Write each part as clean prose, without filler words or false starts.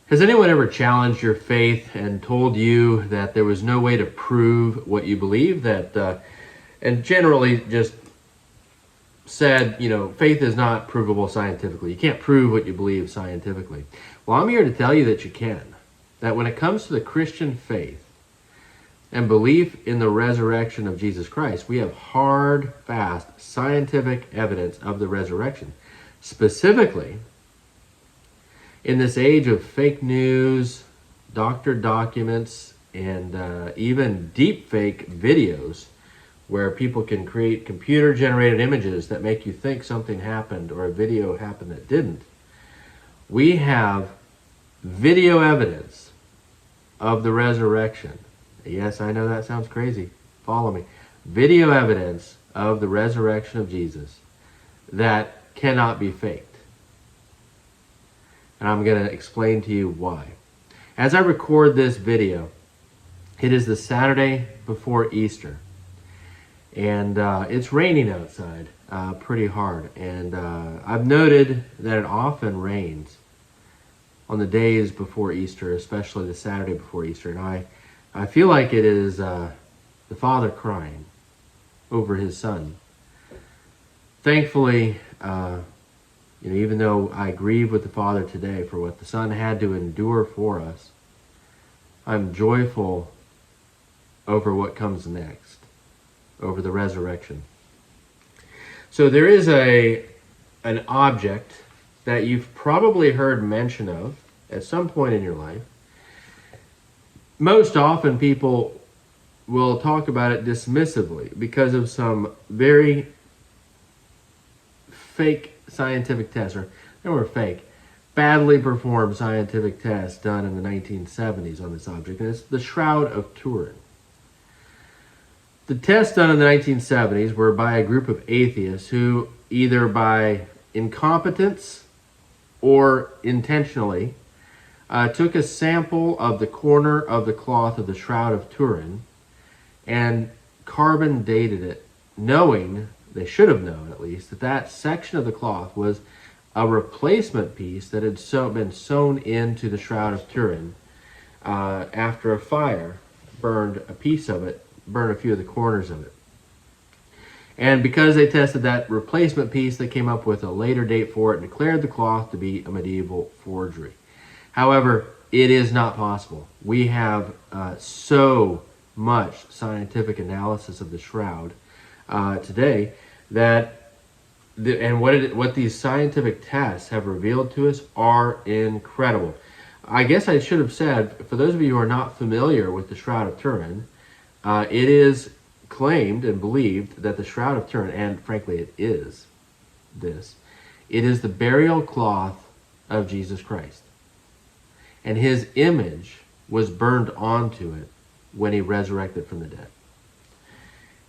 Has anyone ever challenged your faith and told you that there was no way to prove what you believe? And generally just said, faith is not provable scientifically. You can't prove what you believe scientifically. Well, I'm here to tell you that you can. That when it comes to the Christian faith and belief in the resurrection of Jesus Christ, we have hard, fast, scientific evidence of the resurrection. Specifically, in this age of fake news, doctored documents, and even deep fake videos where people can create computer-generated images that make you think something happened or a video happened that didn't, we have video evidence of the resurrection. Yes, I know that sounds crazy. Follow me. Video evidence of the resurrection of Jesus that cannot be faked. And I'm going to explain to you why. As I record this video, it is the Saturday before Easter. And it's raining outside pretty hard. And I've noted that it often rains on the days before Easter, especially the Saturday before Easter. And I feel like it is the Father crying over his Son. Thankfully, even though I grieve with the Father today for what the Son had to endure for us, I'm joyful over what comes next, over the resurrection. So there is an object that you've probably heard mention of at some point in your life. Most often people will talk about it dismissively because of some very fake scientific tests, or they were fake, badly performed scientific tests done in the 1970s on this object, and it's the Shroud of Turin. The tests done in the 1970s were by a group of atheists who, either by incompetence or intentionally, took a sample of the corner of the cloth of the Shroud of Turin and carbon dated it, knowing, they should have known at least, that that section of the cloth was a replacement piece that had been sewn into the Shroud of Turin after a fire burned a piece of it, burned a few of the corners of it. And because they tested that replacement piece, they came up with a later date for it and declared the cloth to be a medieval forgery. However, it is not possible. We have so much scientific analysis of the shroud today that, what these scientific tests have revealed to us are incredible. I guess I should have said, for those of you who are not familiar with the Shroud of Turin, it is claimed and believed that the Shroud of Turin, and frankly it is the burial cloth of Jesus Christ. And his image was burned onto it when he resurrected from the dead.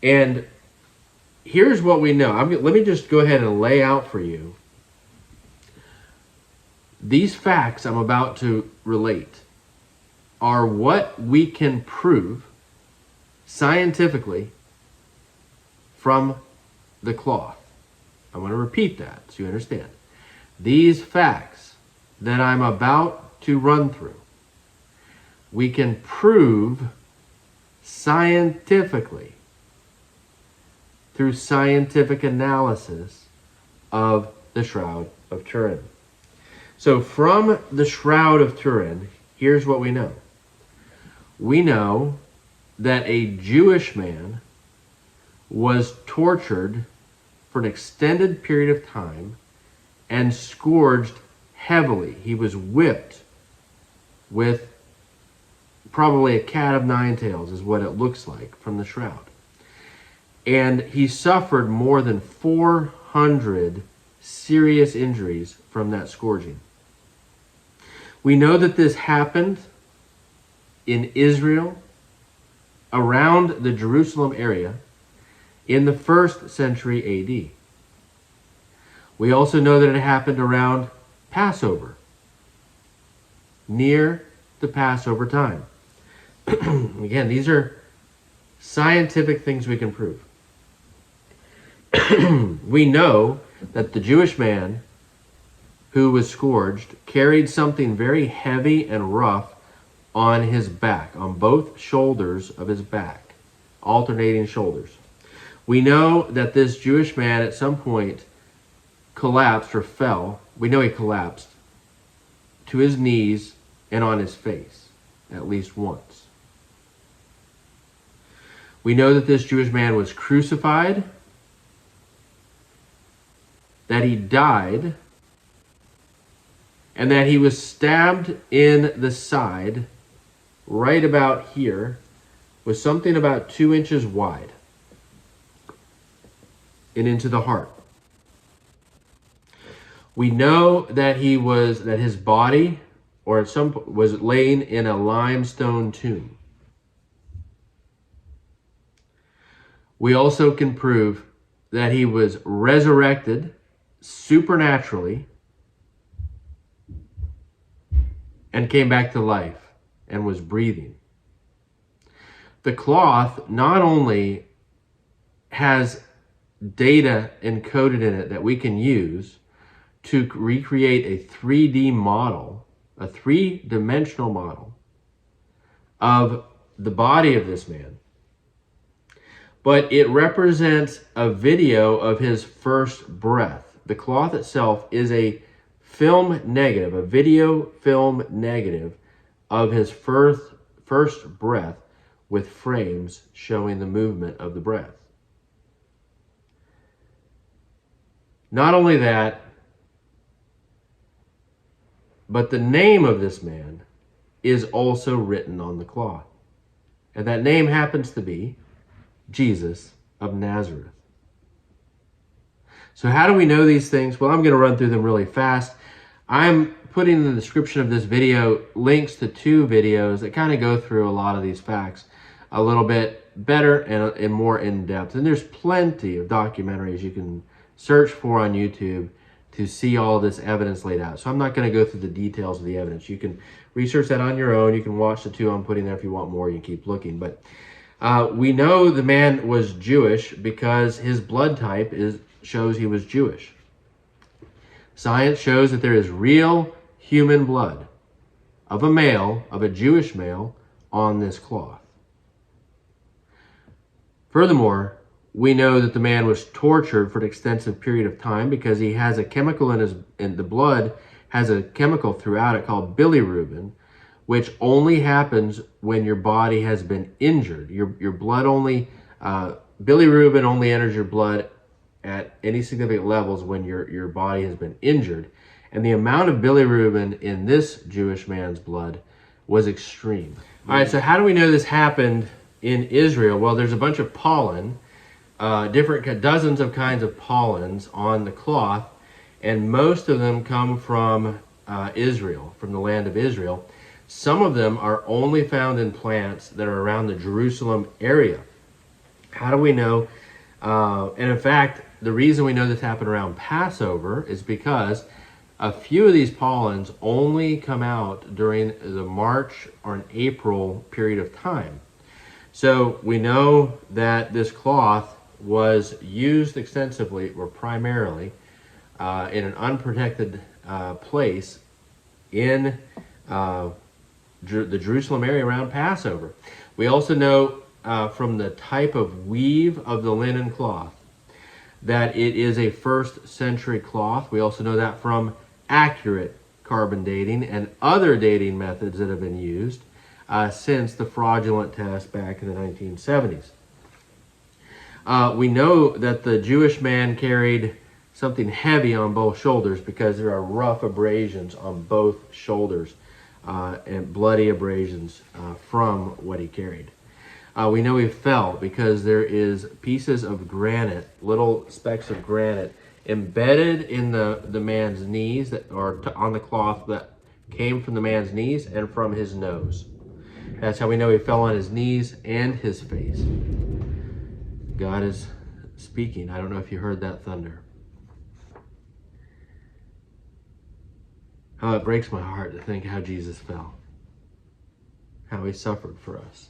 And here's what we know. Let me just go ahead and lay out for you these facts I'm about to relate are what we can prove scientifically from the cloth. I want to repeat that so you understand. These facts that I'm about to run through, we can prove scientifically through scientific analysis of the Shroud of Turin. So from the Shroud of Turin, here's what we know. We know that a Jewish man was tortured for an extended period of time and scourged heavily. He was whipped with probably a cat of nine tails, is what it looks like from the shroud. And he suffered more than 400 serious injuries from that scourging. We know that this happened in Israel, around the Jerusalem area, in the 1st century AD. We also know that it happened around Passover, near the Passover time. Again, these are scientific things we can prove. We know that the Jewish man who was scourged, carried something very heavy and rough on his back, on both shoulders of his back, alternating shoulders. We know that this Jewish man at some point collapsed or fell. We know he collapsed to his knees and on his face at least once. We know that this Jewish man was crucified, that he died, and that he was stabbed in the side right about here with something about 2 inches wide and into the heart. We know that his body was laying in a limestone tomb. We also can prove that he was resurrected supernaturally and came back to life and was breathing. The cloth not only has data encoded in it that we can use to recreate a 3D model, a three-dimensional model of the body of this man, but it represents a video of his first breath. The cloth itself is a film negative, a video film negative of his first breath with frames showing the movement of the breath. Not only that, but the name of this man is also written on the cloth. And that name happens to be Jesus of Nazareth. So how do we know these things? Well, I'm going to run through them really fast. I'm putting in the description of this video links to 2 videos that kind of go through a lot of these facts a little bit better and more in depth. And there's plenty of documentaries you can search for on YouTube to see all this evidence laid out. So I'm not going to go through the details of the evidence. You can research that on your own. You can watch the 2 I'm putting there if you want more. You can keep looking. But we know the man was Jewish because his blood type shows he was Jewish. Science shows that there is real human blood of a Jewish male, on this cloth. Furthermore, we know that the man was tortured for an extensive period of time because he has a chemical in the blood has a chemical throughout it called bilirubin, which only happens when your body has been injured. Your blood bilirubin only enters your blood at any significant levels when your body has been injured. And the amount of bilirubin in this Jewish man's blood was extreme. All right, so how do we know this happened in Israel? Well, there's a bunch of pollen, dozens of kinds of pollens on the cloth, and most of them come from Israel, from the land of Israel. Some of them are only found in plants that are around the Jerusalem area. How do we know? And in fact, the reason we know this happened around Passover is because a few of these pollens only come out during the March or an April period of time. So we know that this cloth was used extensively or primarily in an unprotected place in the Jerusalem area around Passover. We also know from the type of weave of the linen cloth that it is a 1st century cloth. We also know that from accurate carbon dating and other dating methods that have been used since the fraudulent test back in the 1970s. We know that the Jewish man carried something heavy on both shoulders because there are rough abrasions on both shoulders and bloody abrasions from what he carried. We know he fell because there is pieces of granite, little specks of granite, embedded in the man's knees that are on the cloth that came from the man's knees and from his nose. That's how we know he fell on his knees and his face. God is speaking. I don't know if you heard that thunder. How it breaks my heart to think how Jesus fell, how he suffered for us.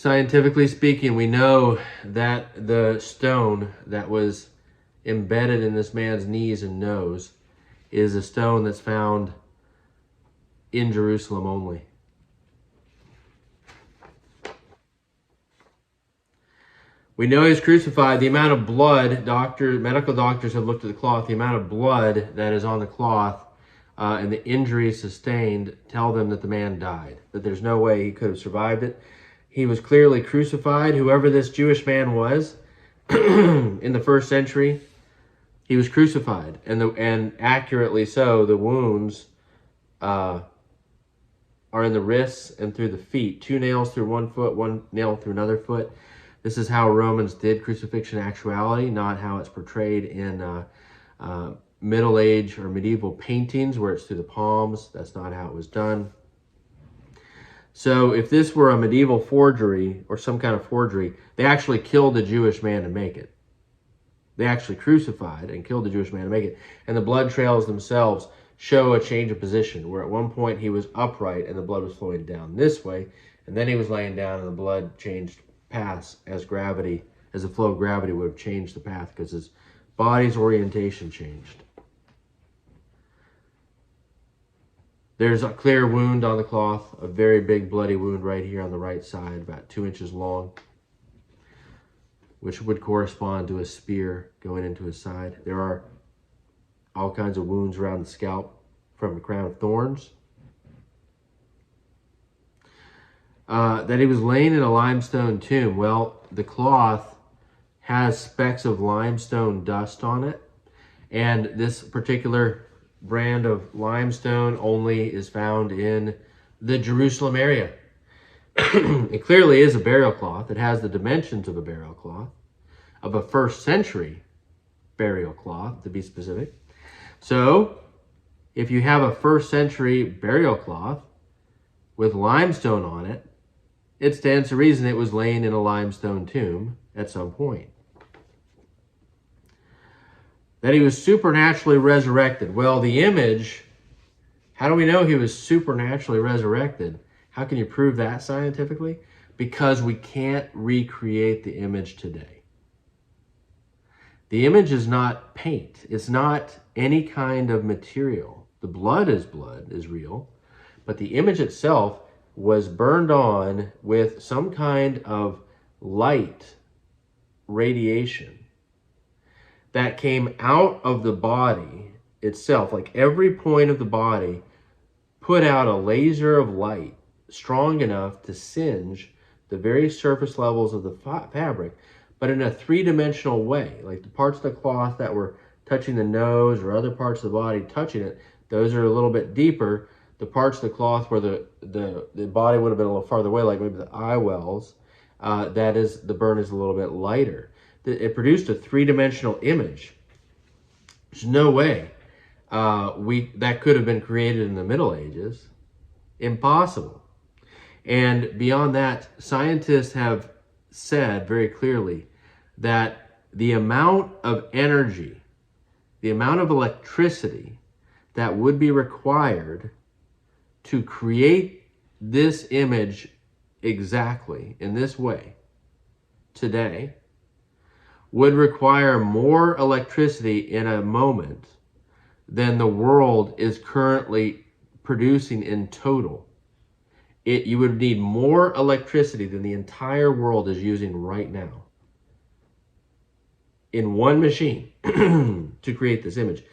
Scientifically speaking, we know that the stone that was embedded in this man's knees and nose is a stone that's found in Jerusalem only. We know he's crucified. The amount of blood, medical doctors have looked at the cloth, the amount of blood that is on the cloth and the injuries sustained tell them that the man died, that there's no way he could have survived it. He was clearly crucified. Whoever this Jewish man was in the first century, he was crucified. And accurately so, the wounds are in the wrists and through the feet. 2 nails through one foot, 1 nail through another foot. This is how Romans did crucifixion in actuality, not how it's portrayed in Middle Age or medieval paintings where it's through the palms. That's not how it was done. So if this were a medieval forgery or some kind of forgery, they actually killed a Jewish man to make it. They actually crucified and killed the Jewish man to make it. And the blood trails themselves show a change of position, where at one point he was upright and the blood was flowing down this way, and then he was laying down and the blood changed paths as the flow of gravity would have changed the path because his body's orientation changed. There's a clear wound on the cloth, a very big bloody wound right here on the right side, about 2 inches long, which would correspond to a spear going into his side. There are all kinds of wounds around the scalp from a crown of thorns. That he was laying in a limestone tomb. Well, the cloth has specks of limestone dust on it, and this particular brand of limestone only is found in the Jerusalem area. It clearly is a burial cloth. It has the dimensions of a burial cloth, of a first century burial cloth, to be specific. So, if you have a first century burial cloth with limestone on it, it stands to reason it was laying in a limestone tomb at some point. That he was supernaturally resurrected. Well, the image, how do we know he was supernaturally resurrected? How can you prove that scientifically? Because we can't recreate the image today. The image is not paint. It's not any kind of material. The blood is real, but the image itself was burned on with some kind of light radiation that came out of the body itself. Like every point of the body put out a laser of light strong enough to singe the very surface levels of the fabric, but in a three-dimensional way. Like the parts of the cloth that were touching the nose or other parts of the body touching it, those are a little bit deeper. The parts of the cloth where the body would have been a little farther away, like maybe the eye wells, the burn is a little bit lighter. It produced a three-dimensional image. There's no way that could have been created in the Middle Ages. Impossible. And beyond that, scientists have said very clearly that the amount of energy, the amount of electricity that would be required to create this image exactly in this way today would require more electricity in a moment than the world is currently producing in total. You would need more electricity than the entire world is using right now in one machine to create this image.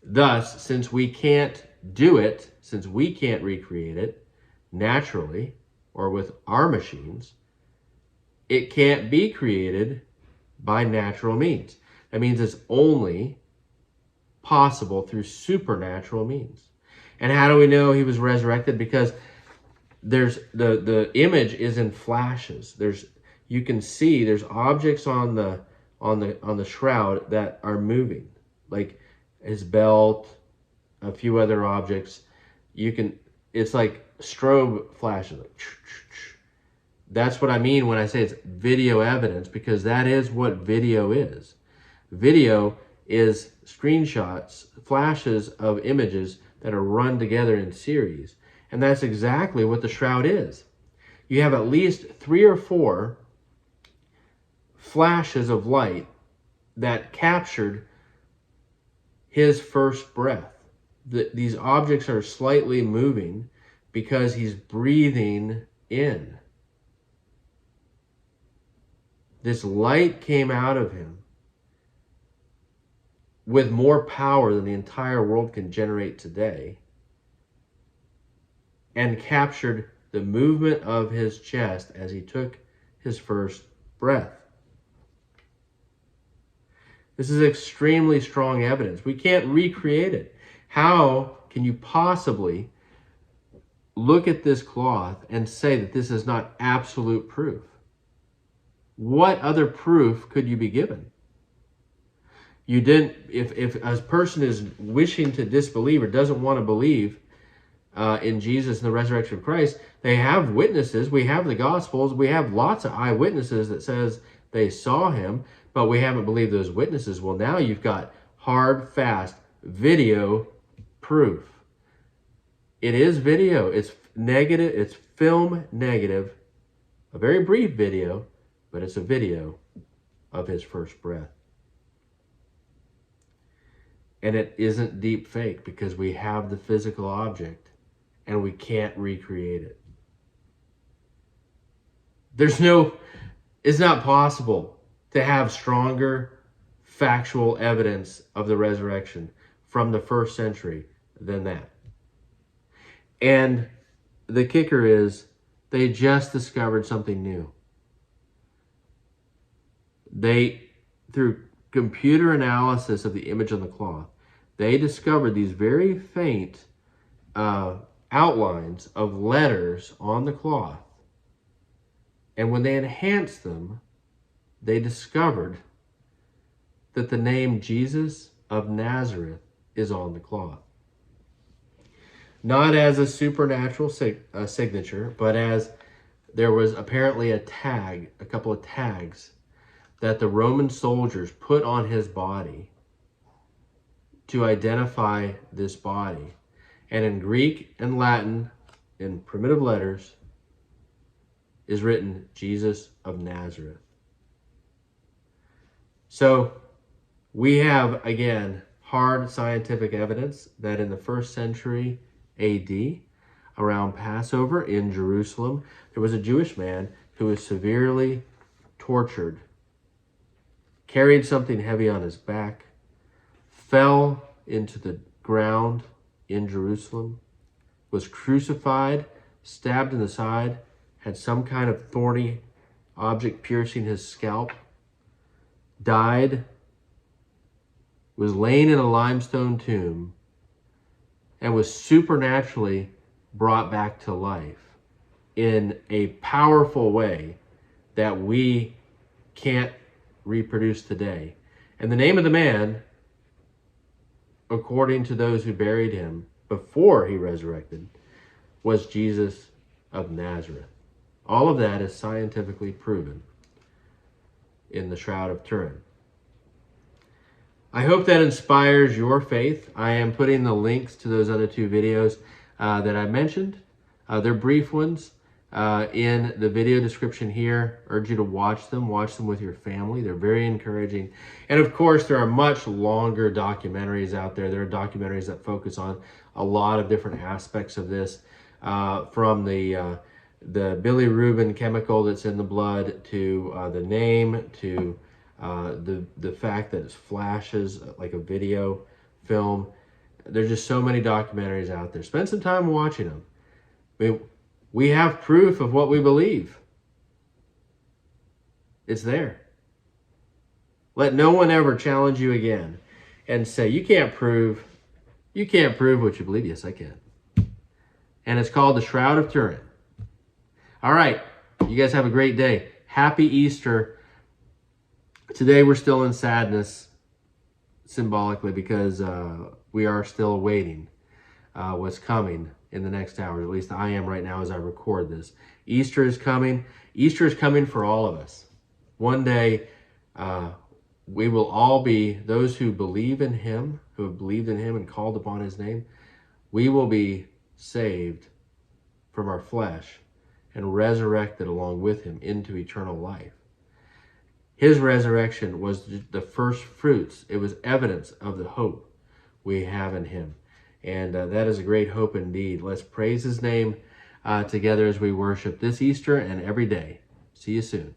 Thus, since we can't do it, since we can't recreate it naturally or with our machines, it can't be created by natural means. That means it's only possible through supernatural means. And how do we know he was resurrected? Because there's the image is in flashes. You can see there's objects on the shroud that are moving, like his belt, a few other objects. It's like strobe flashes. That's what I mean when I say it's video evidence, because that is what video is. Video is screenshots, flashes of images that are run together in series. And that's exactly what the shroud is. you have at least 3 or 4 flashes of light that captured his first breath. These objects are slightly moving because he's breathing in. This light came out of him with more power than the entire world can generate today, and captured the movement of his chest as he took his first breath. This is extremely strong evidence. We can't recreate it. How can you possibly look at this cloth and say that this is not absolute proof? What other proof could you be given? You didn't, if a person is wishing to disbelieve or doesn't want to believe in Jesus and the resurrection of Christ, they have witnesses. We have the Gospels. We have lots of eyewitnesses that says they saw him, but we haven't believed those witnesses. Well, now you've got hard, fast video proof. It is video. It's negative. It's film negative. A very brief video, but it's a video of his first breath. And it isn't deep fake because we have the physical object and we can't recreate it. It's not possible to have stronger factual evidence of the resurrection from the first century than that. And the kicker is they just discovered something new. Through computer analysis of the image on the cloth, they discovered these very faint outlines of letters on the cloth. And when they enhanced them, they discovered that the name Jesus of Nazareth is on the cloth. Not as a supernatural signature, but as there was apparently a couple of tags that the Roman soldiers put on his body to identify this body. And in Greek and Latin, in primitive letters, is written Jesus of Nazareth. So we have, again, hard scientific evidence that in the first century AD, around Passover in Jerusalem, there was a Jewish man who was severely tortured, carried something heavy on his back, fell into the ground in Jerusalem, was crucified, stabbed in the side, had some kind of thorny object piercing his scalp, died, was laying in a limestone tomb, and was supernaturally brought back to life in a powerful way that we can't reproduce today. And the name of the man, according to those who buried him before he resurrected, was Jesus of Nazareth. All of that is scientifically proven in the Shroud of Turin. I hope that inspires your faith. I am putting the links to those other 2 videos that I mentioned. They're brief ones in the video description here. I urge you to watch them with your family. They're very encouraging. And of course, there are much longer documentaries out there. There are documentaries that focus on a lot of different aspects of this, from the bilirubin chemical that's in the blood to the name to the fact that it flashes like a video film. There's just so many documentaries out there. Spend some time watching them. I mean, we have proof of what we believe. It's there. Let no one ever challenge you again and say, you can't prove what you believe. Yes, I can. And it's called the Shroud of Turin. All right. You guys have a great day. Happy Easter. Today we're still in sadness, symbolically, because we are still awaiting what's coming in the next hour. At least I am right now as I record this. Easter is coming. Easter is coming for all of us. One day we will all be, those who believe in him, who have believed in him and called upon his name, we will be saved from our flesh and resurrected along with him into eternal life. His resurrection was the first fruits. It was evidence of the hope we have in him. And that is a great hope indeed. Let's praise his name together as we worship this Easter and every day. See you soon.